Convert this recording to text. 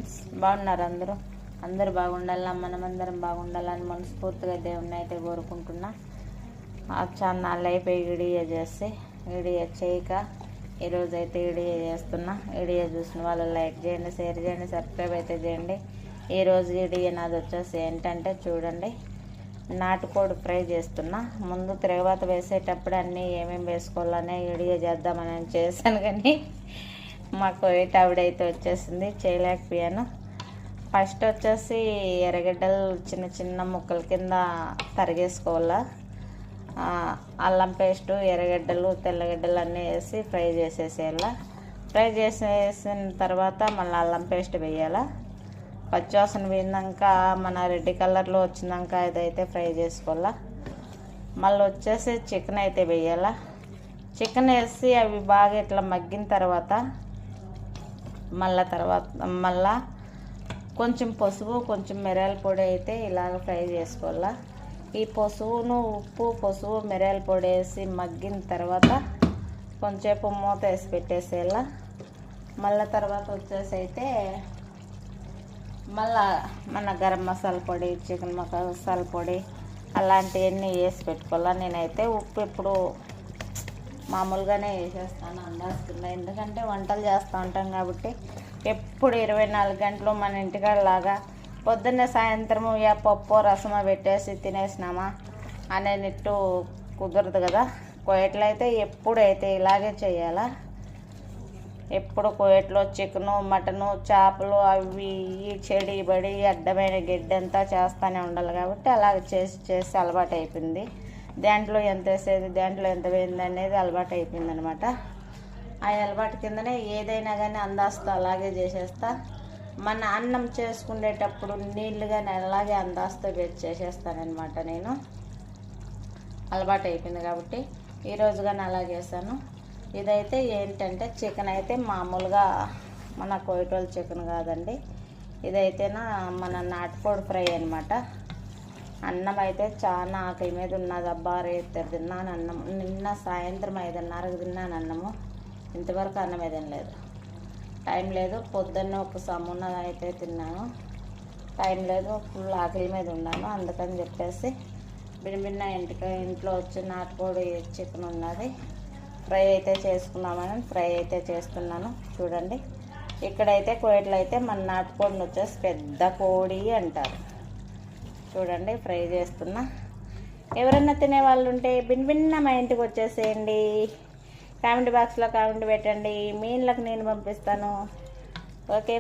Friends, బాగున్నారు అందరూ. అందరూ బాగుండాలా, మనమందరం బాగుండాలని మనస్ఫూర్తిగా దేవుణ్ణి అయితే కోరుకుంటున్నా. చాలా అయిపోయి వీడియో చేస్తే వీడియో చేయక ఈరోజు అయితే వీడియో చేస్తున్నా. వీడియో చూసిన వాళ్ళు లైక్ చేయండి, షేర్ చేయండి, సబ్స్క్రైబ్ అయితే చేయండి. ఈరోజు వీడియో నాది వచ్చేసి ఏంటంటే చూడండి, నాటుకోడి ఫ్రై చేస్తున్నా. ముందు తిరగబాత వేసేటప్పుడు అన్నీ ఏమేమి వేసుకోవాలనే వీడియో చేద్దామని చేశాను, కానీ మాకు ఆవిడైతే వచ్చేసింది, చేయలేకపోయాను. ఫస్ట్ వచ్చేసి ఎర్రగడ్డలు చిన్న చిన్న ముక్కల కింద తరిగేసుకోవాలా. అల్లం పేస్టు, ఎర్రగడ్డలు, తెల్లగడ్డలు అన్నీ వేసి ఫ్రై చేసేసేయాల. ఫ్రై చేసేసిన తర్వాత మళ్ళీ అల్లం పేస్ట్ వేయాలా. పచ్చివాసన పోయినాక మన రెడ్ కలర్లో వచ్చినాక ఇదైతే ఫ్రై చేసుకోవాలా. మళ్ళీ వచ్చేసి చికెన్ అయితే వేయాలా. చికెన్ వేసి అవి బాగా ఇట్లా మగ్గిన తర్వాత మళ్ళా కొంచెం పసుపు, కొంచెం మిరియాల పొడి అయితే ఇలాగ ఫ్రై చేసుకోవాలా. ఈ ఉప్పు, పసుపు, మిరియాల పొడి వేసి మగ్గిన తర్వాత కొంచెంసేపు మూత వేసి పెట్టేసేయాల. మళ్ళీ తర్వాత వచ్చేసి అయితే మళ్ళా మన గరం మసాలా పొడి, చికెన్ మసాలా పొడి అలాంటివన్నీ వేసి పెట్టుకోవాలా. నేనైతే ఉప్పు ఎప్పుడు మామూలుగానే వేసేస్తాను, అందాస్తున్నా. ఎందుకంటే వంటలు చేస్తూ ఉంటాం కాబట్టి ఎప్పుడు 24 గంటలు మన ఇంటికాడలాగా పొద్దున్నే సాయంత్రము పప్పు రసమ పెట్టేసి తినేసినామా అనేట్టు కుదరదు కదా. కోయట్లో అయితే ఎప్పుడైతే ఇలాగే చేయాలా. ఎప్పుడు కోయట్లో చికెను, మటను, చేపలు అవి చెడి బడి అడ్డమైన గడ్డి అంతా చేస్తూనే ఉండాలి కాబట్టి అలాగ చేసి అలవాటు అయిపోయింది. దాంట్లో ఎంత వేసేది, దాంట్లో ఎంత వేయింది అనేది అలవాటు అయిపోయింది అనమాట. ఆ అలవాటు కిందనే ఏదైనా కానీ అందాస్తా అలాగే చేసేస్తా. మన అన్నం చేసుకునేటప్పుడు నీళ్ళు కానీ అలాగే అందాస్తా పెట్టి చేసేస్తానమాట. నేను అలవాటు అయిపోయింది కాబట్టి ఈరోజు కానీ అలాగే వేసాను. ఇదైతే ఏంటంటే చికెన్ అయితే మామూలుగా మన కోయిటోల్ చికెన్ కాదండి, ఇదైతేనా మన నాటుకోడి ఫ్రై అనమాట. అన్నం అయితే చాలా ఆకలి మీద ఉన్నది. అబ్బా రేపు తిన్నాను అన్నం. నిన్న సాయంత్రం 5:30కి తిన్నాను అన్నము. ఇంతవరకు అన్నం తినలేదు, టైం లేదు. పొద్దున్న ఒక సమున్న అయితే తిన్నాను, టైం లేదు, ఫుల్ ఆకలి మీద ఉన్నాను. అందుకని చెప్పేసి భిన్న ఇంట్లో వచ్చి నాటుకోడి చికెన్ ఉన్నది, ఫ్రై అయితే చేసుకున్నామని ఫ్రై అయితే చేస్తున్నాను. చూడండి, ఇక్కడైతే కోయిట్లో అయితే మన నాటుకోడిని వచ్చేసి పెద్ద కోడి అంటారు. చూడండి, ఫ్రై చేస్తున్నా. ఎవరన్నా తినే వాళ్ళు ఉంటే భిన్న మా ఇంటికి వచ్చేసేయండి. కామెంట్ బాక్స్లో కామెంట్ పెట్టండి, మీ ఇళ్ళకి నేను పంపిస్తాను. ఓకే.